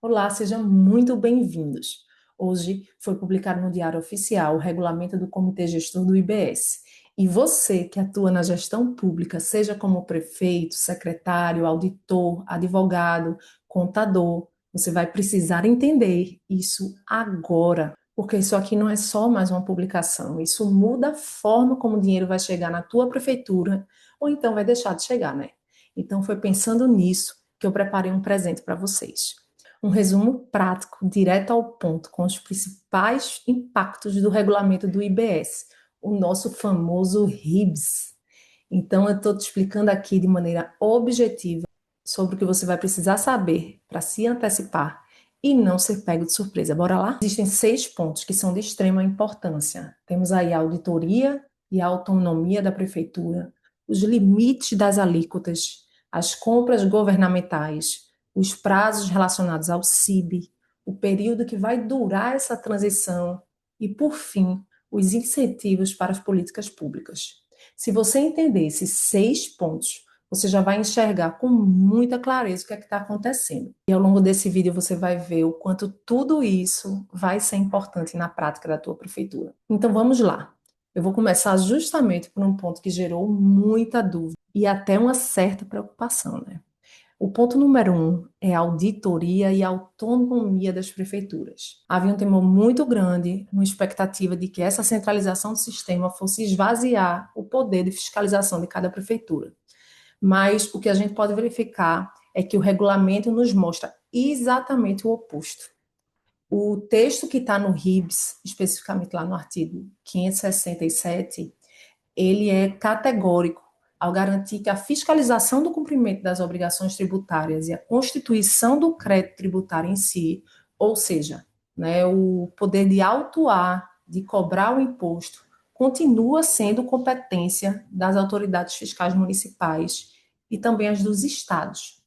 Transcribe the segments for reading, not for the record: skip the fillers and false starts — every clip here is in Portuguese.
Olá, sejam muito bem-vindos. Hoje foi publicado no Diário Oficial o regulamento do Comitê Gestor do IBS. E você que atua na gestão pública, seja como prefeito, secretário, auditor, advogado, contador, você vai precisar entender isso agora, porque isso aqui não é só mais uma publicação, isso muda a forma como o dinheiro vai chegar na tua prefeitura ou então vai deixar de chegar, né? Então foi pensando nisso que eu preparei um presente para vocês. Um resumo prático, direto ao ponto, com os principais impactos do regulamento do IBS, o nosso famoso RIBS. Então, eu estou te explicando aqui de maneira objetiva sobre o que você vai precisar saber para se antecipar e não ser pego de surpresa. Bora lá? Existem 6 pontos que são de extrema importância. Temos aí a auditoria e a autonomia da prefeitura, os limites das alíquotas, as compras governamentais, os prazos relacionados ao CIB, o período que vai durar essa transição e, por fim, os incentivos para as políticas públicas. Se você entender esses 6 pontos, você já vai enxergar com muita clareza o que é que está acontecendo. E ao longo desse vídeo você vai ver o quanto tudo isso vai ser importante na prática da tua prefeitura. Então vamos lá. Eu vou começar justamente por um ponto que gerou muita dúvida e até uma certa preocupação, né? O ponto número 1 é a auditoria e a autonomia das prefeituras. Havia um temor muito grande, uma expectativa de que essa centralização do sistema fosse esvaziar o poder de fiscalização de cada prefeitura. Mas o que a gente pode verificar é que o regulamento nos mostra exatamente o oposto. O texto que está no RIBS, especificamente lá no artigo 567, ele é categórico ao garantir que a fiscalização do cumprimento das obrigações tributárias e a constituição do crédito tributário em si, ou seja, né, o poder de autuar, de cobrar o imposto, continua sendo competência das autoridades fiscais municipais e também as dos estados.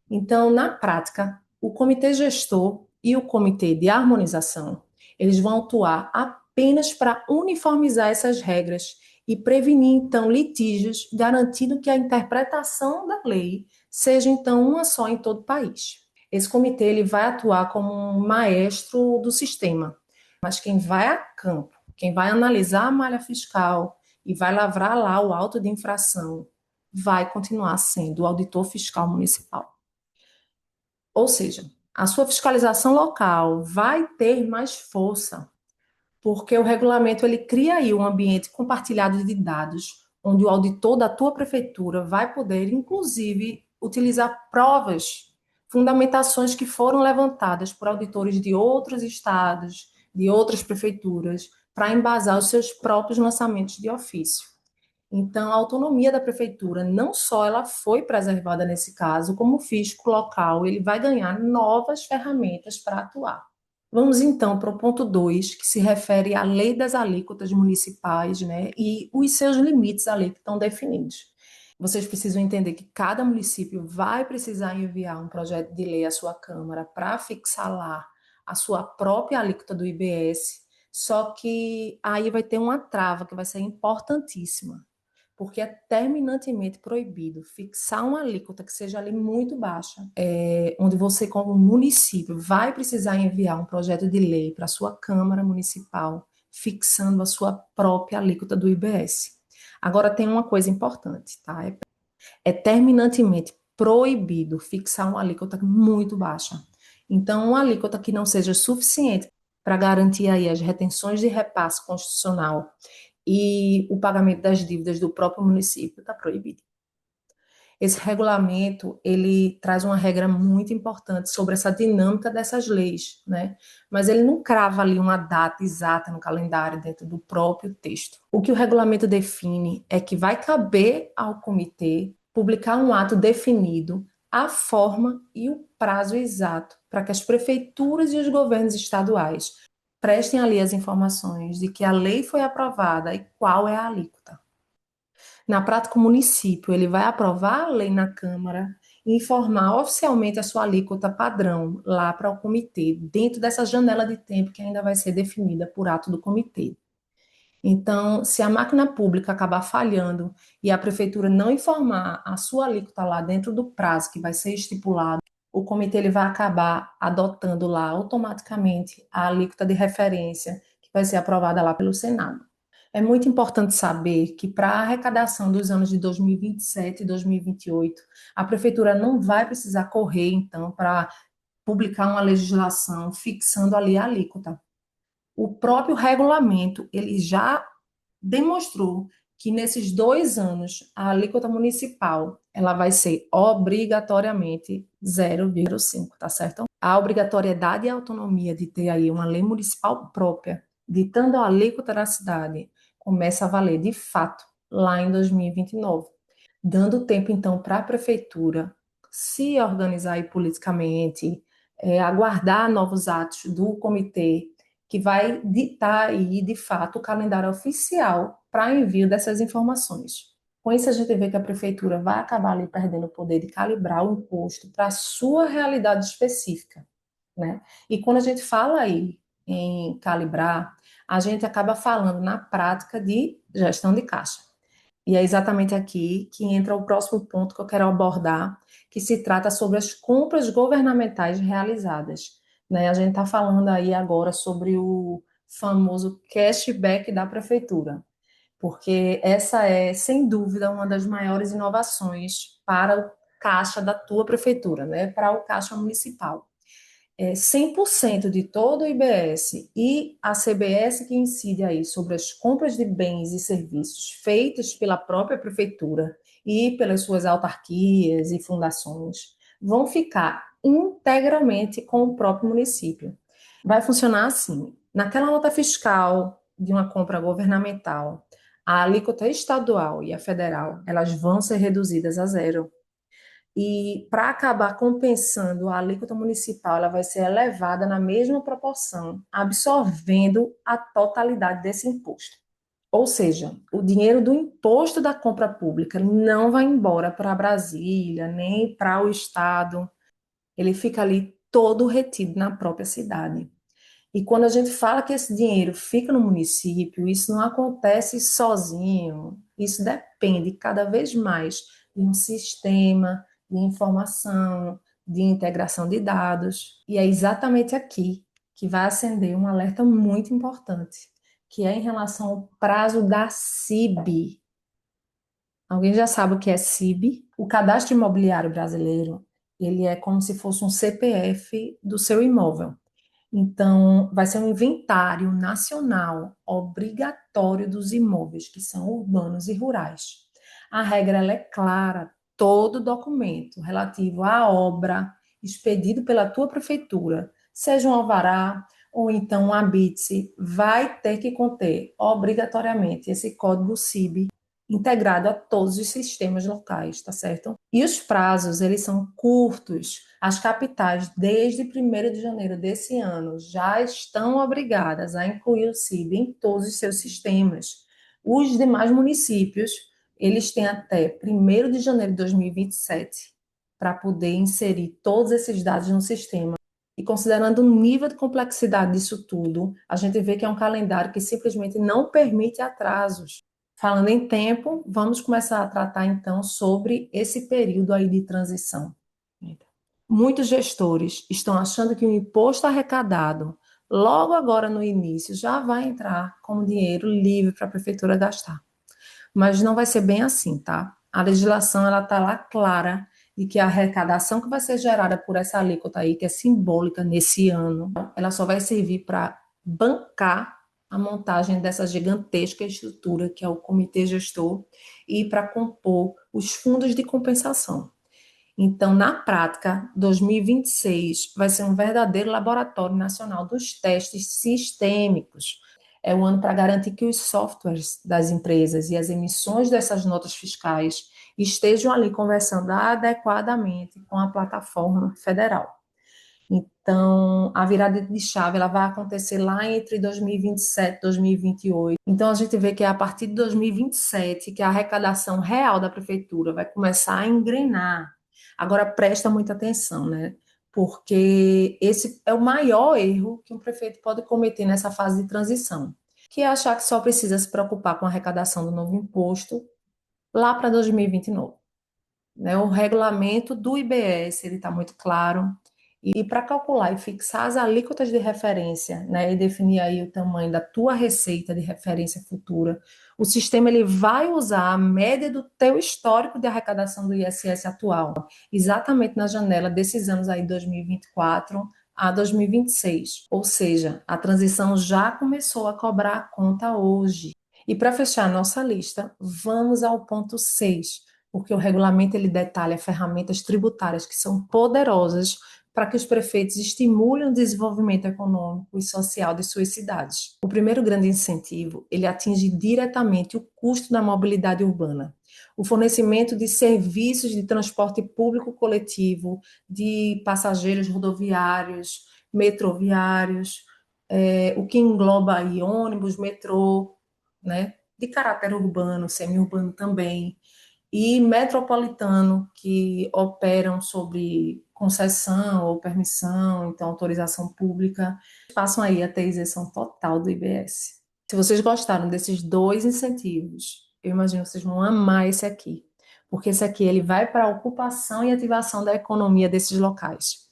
Então, na prática, o comitê gestor e o comitê de harmonização, eles vão atuar apenas para uniformizar essas regras e prevenir, então, litígios, garantindo que a interpretação da lei seja, então, uma só em todo o país. Esse comitê ele vai atuar como um maestro do sistema, mas quem vai a campo, quem vai analisar a malha fiscal e vai lavrar lá o auto de infração, vai continuar sendo o auditor fiscal municipal. Ou seja, a sua fiscalização local vai ter mais força, porque o regulamento ele cria aí um ambiente compartilhado de dados, onde o auditor da tua prefeitura vai poder, inclusive, utilizar provas, fundamentações que foram levantadas por auditores de outros estados, de outras prefeituras, para embasar os seus próprios lançamentos de ofício. Então, a autonomia da prefeitura, não só ela foi preservada nesse caso, como o fisco local, ele vai ganhar novas ferramentas para atuar. Vamos então para o ponto 2, que se refere à lei das alíquotas municipais, né, e os seus limites ali que estão definidos. Vocês precisam entender que cada município vai precisar enviar um projeto de lei à sua Câmara para fixar lá a sua própria alíquota do IBS, só que aí vai ter uma trava que vai ser importantíssima, porque é terminantemente proibido fixar uma alíquota que seja ali muito baixa, onde você, como município, vai precisar enviar um projeto de lei para a sua Câmara Municipal, fixando a sua própria alíquota do IBS. Agora, tem uma coisa importante, tá? É terminantemente proibido fixar uma alíquota muito baixa. Então, uma alíquota que não seja suficiente para garantir aí as retenções de repasse constitucional e o pagamento das dívidas do próprio município está proibido. Esse regulamento, ele traz uma regra muito importante sobre essa dinâmica dessas leis, né? Mas ele não crava ali uma data exata no calendário dentro do próprio texto. O que o regulamento define é que vai caber ao comitê publicar um ato definido a forma e o prazo exato para que as prefeituras e os governos estaduais prestem ali as informações de que a lei foi aprovada e qual é a alíquota. Na prática, o município ele vai aprovar a lei na Câmara e informar oficialmente a sua alíquota padrão lá para o comitê, dentro dessa janela de tempo que ainda vai ser definida por ato do comitê. Então, se a máquina pública acabar falhando e a prefeitura não informar a sua alíquota lá dentro do prazo que vai ser estipulado, o comitê ele vai acabar adotando lá automaticamente a alíquota de referência que vai ser aprovada lá pelo Senado. É muito importante saber que para a arrecadação dos anos de 2027 e 2028, a prefeitura não vai precisar correr, então, para publicar uma legislação fixando ali a alíquota. O próprio regulamento, ele já demonstrou que nesses 2 anos a alíquota municipal ela vai ser obrigatoriamente 0,5, tá certo? A obrigatoriedade e a autonomia de ter aí uma lei municipal própria, ditando a alíquota da cidade, começa a valer de fato lá em 2029, dando tempo então para a prefeitura se organizar aí politicamente, aguardar novos atos do comitê que vai ditar aí, de fato, o calendário oficial para envio dessas informações. Com isso, a gente vê que a prefeitura vai acabar ali perdendo o poder de calibrar o imposto para a sua realidade específica, né? E quando a gente fala aí em calibrar, a gente acaba falando na prática de gestão de caixa. E é exatamente aqui que entra o próximo ponto que eu quero abordar, que se trata sobre as compras governamentais realizadas. Né? A gente está falando aí agora sobre o famoso cashback da prefeitura, porque essa é, sem dúvida, uma das maiores inovações para o caixa da tua prefeitura, né? Para o caixa municipal. 100% de todo o IBS e a CBS que incide aí sobre as compras de bens e serviços feitas pela própria prefeitura e pelas suas autarquias e fundações vão ficar integralmente com o próprio município. Vai funcionar assim: naquela nota fiscal de uma compra governamental, a alíquota estadual e a federal, elas vão ser reduzidas a zero. E para acabar compensando a alíquota municipal, ela vai ser elevada na mesma proporção, absorvendo a totalidade desse imposto. Ou seja, o dinheiro do imposto da compra pública não vai embora para Brasília, nem para o Estado, ele fica ali todo retido na própria cidade. E quando a gente fala que esse dinheiro fica no município, isso não acontece sozinho, isso depende cada vez mais de um sistema de informação, de integração de dados. E é exatamente aqui que vai acender um alerta muito importante, que é em relação ao prazo da CIB. Alguém já sabe o que é CIB? O Cadastro Imobiliário Brasileiro, ele é como se fosse um CPF do seu imóvel. Então, vai ser um inventário nacional obrigatório dos imóveis que são urbanos e rurais. A regra ela é clara: todo documento relativo à obra expedido pela tua prefeitura, seja um alvará ou então um habite, vai ter que conter obrigatoriamente esse código CIB integrado a todos os sistemas locais, tá certo? E os prazos, eles são curtos. As capitais, desde 1º de janeiro desse ano, já estão obrigadas a incluir o CIB em todos os seus sistemas. Os demais municípios, eles têm até 1º de janeiro de 2027 para poder inserir todos esses dados no sistema. E considerando o nível de complexidade disso tudo, a gente vê que é um calendário que simplesmente não permite atrasos. Falando em tempo, vamos começar a tratar então sobre esse período aí de transição. Muitos gestores estão achando que o imposto arrecadado logo agora no início já vai entrar como dinheiro livre para a prefeitura gastar. Mas não vai ser bem assim, tá? A legislação ela está lá clara de que a arrecadação que vai ser gerada por essa alíquota aí, que é simbólica nesse ano, ela só vai servir para bancar a montagem dessa gigantesca estrutura que é o comitê gestor e para compor os fundos de compensação. Então, na prática, 2026 vai ser um verdadeiro laboratório nacional dos testes sistêmicos. É o ano para garantir que os softwares das empresas e as emissões dessas notas fiscais estejam ali conversando adequadamente com a plataforma federal. Então, a virada de chave ela vai acontecer lá entre 2027 e 2028. Então, a gente vê que é a partir de 2027 que a arrecadação real da prefeitura vai começar a engrenar. Agora, presta muita atenção, né? Porque esse é o maior erro que um prefeito pode cometer nessa fase de transição, que é achar que só precisa se preocupar com a arrecadação do novo imposto lá para 2029. né? O regulamento do IBS, ele está muito claro. E para calcular e fixar as alíquotas de referência, né, e definir aí o tamanho da tua receita de referência futura, o sistema ele vai usar a média do teu histórico de arrecadação do ISS atual, exatamente na janela desses anos aí 2024 a 2026. Ou seja, a transição já começou a cobrar a conta hoje. E para fechar a nossa lista, vamos ao ponto 6, porque o regulamento ele detalha ferramentas tributárias que são poderosas para que os prefeitos estimulem o desenvolvimento econômico e social de suas cidades. O primeiro grande incentivo, ele atinge diretamente o custo da mobilidade urbana. O fornecimento de serviços de transporte público coletivo, de passageiros rodoviários, metroviários, o que engloba aí ônibus, metrô, né, de caráter urbano, semi-urbano também, e metropolitano, que operam sobre concessão ou permissão, então autorização pública, passam aí a ter isenção total do IBS. Se vocês gostaram desses dois incentivos, eu imagino que vocês vão amar esse aqui, porque esse aqui ele vai para a ocupação e ativação da economia desses locais.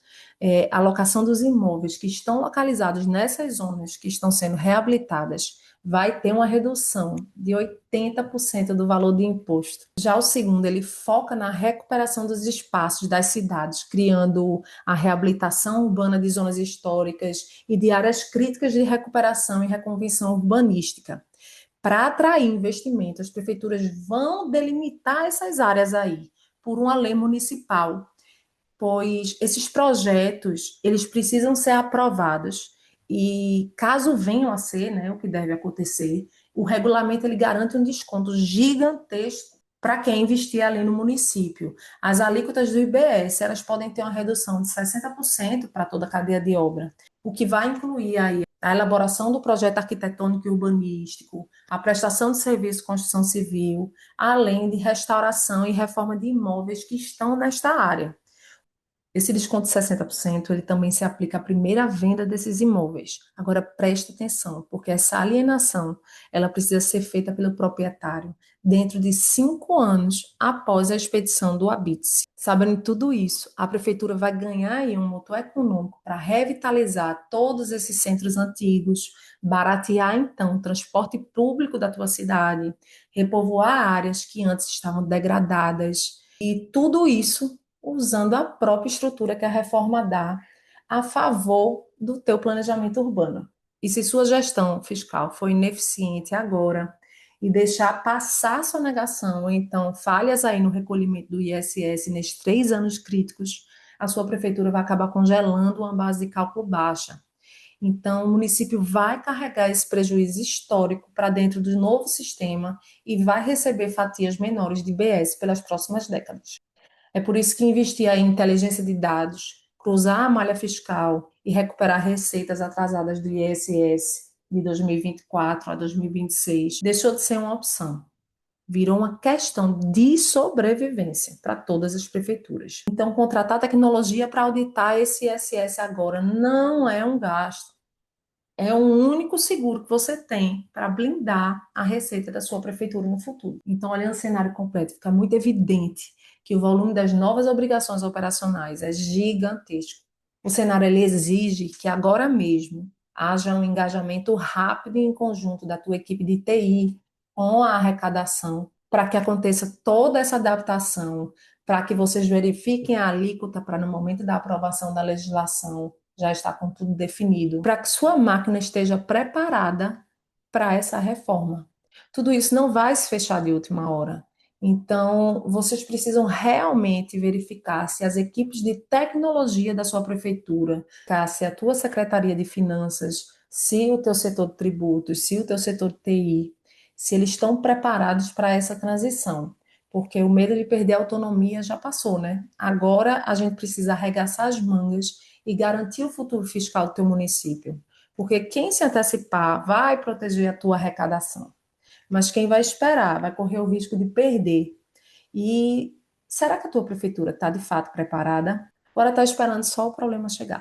A locação dos imóveis que estão localizados nessas zonas que estão sendo reabilitadas vai ter uma redução de 80% do valor de imposto. Já o segundo, ele foca na recuperação dos espaços das cidades, criando a reabilitação urbana de zonas históricas e de áreas críticas de recuperação e reconvenção urbanística. Para atrair investimento, as prefeituras vão delimitar essas áreas aí por uma lei municipal, pois esses projetos, eles precisam ser aprovados e caso venham a ser, né, o que deve acontecer, o regulamento ele garante um desconto gigantesco para quem investir ali no município. As alíquotas do IBS, elas podem ter uma redução de 60% para toda a cadeia de obra, o que vai incluir aí a elaboração do projeto arquitetônico e urbanístico, a prestação de serviço de construção civil, além de restauração e reforma de imóveis que estão nesta área. Esse desconto de 60%, ele também se aplica à primeira venda desses imóveis. Agora, preste atenção, porque essa alienação, ela precisa ser feita pelo proprietário dentro de 5 anos após a expedição do habite-se. Sabendo de tudo isso, a prefeitura vai ganhar aí um motor econômico para revitalizar todos esses centros antigos, baratear, então, o transporte público da tua cidade, repovoar áreas que antes estavam degradadas, e tudo isso usando a própria estrutura que a reforma dá a favor do teu planejamento urbano. E se sua gestão fiscal for ineficiente agora e deixar passar sua negação, ou então falhas aí no recolhimento do ISS nesses 3 anos críticos, a sua prefeitura vai acabar congelando uma base de cálculo baixa. Então, o município vai carregar esse prejuízo histórico para dentro do novo sistema e vai receber fatias menores de IBS pelas próximas décadas. É por isso que investir em inteligência de dados, cruzar a malha fiscal e recuperar receitas atrasadas do ISS de 2024 a 2026 deixou de ser uma opção. Virou uma questão de sobrevivência para todas as prefeituras. Então, contratar tecnologia para auditar esse ISS agora não é um gasto, é o único seguro que você tem para blindar a receita da sua prefeitura no futuro. Então, olhando o cenário completo, fica muito evidente que o volume das novas obrigações operacionais é gigantesco. O cenário ele exige que agora mesmo haja um engajamento rápido e em conjunto da tua equipe de TI com a arrecadação, para que aconteça toda essa adaptação, para que vocês verifiquem a alíquota para no momento da aprovação da legislação já está com tudo definido, para que sua máquina esteja preparada para essa reforma. Tudo isso não vai se fechar de última hora. Então, vocês precisam realmente verificar se as equipes de tecnologia da sua prefeitura, se a tua secretaria de finanças, se o teu setor de tributos, se o teu setor de TI, se eles estão preparados para essa transição. Porque o medo de perder a autonomia já passou, né? Agora a gente precisa arregaçar as mangas e garantir o futuro fiscal do teu município. Porque quem se antecipar vai proteger a tua arrecadação. Mas quem vai esperar vai correr o risco de perder. E será que a tua prefeitura está de fato preparada? Agora está esperando só o problema chegar.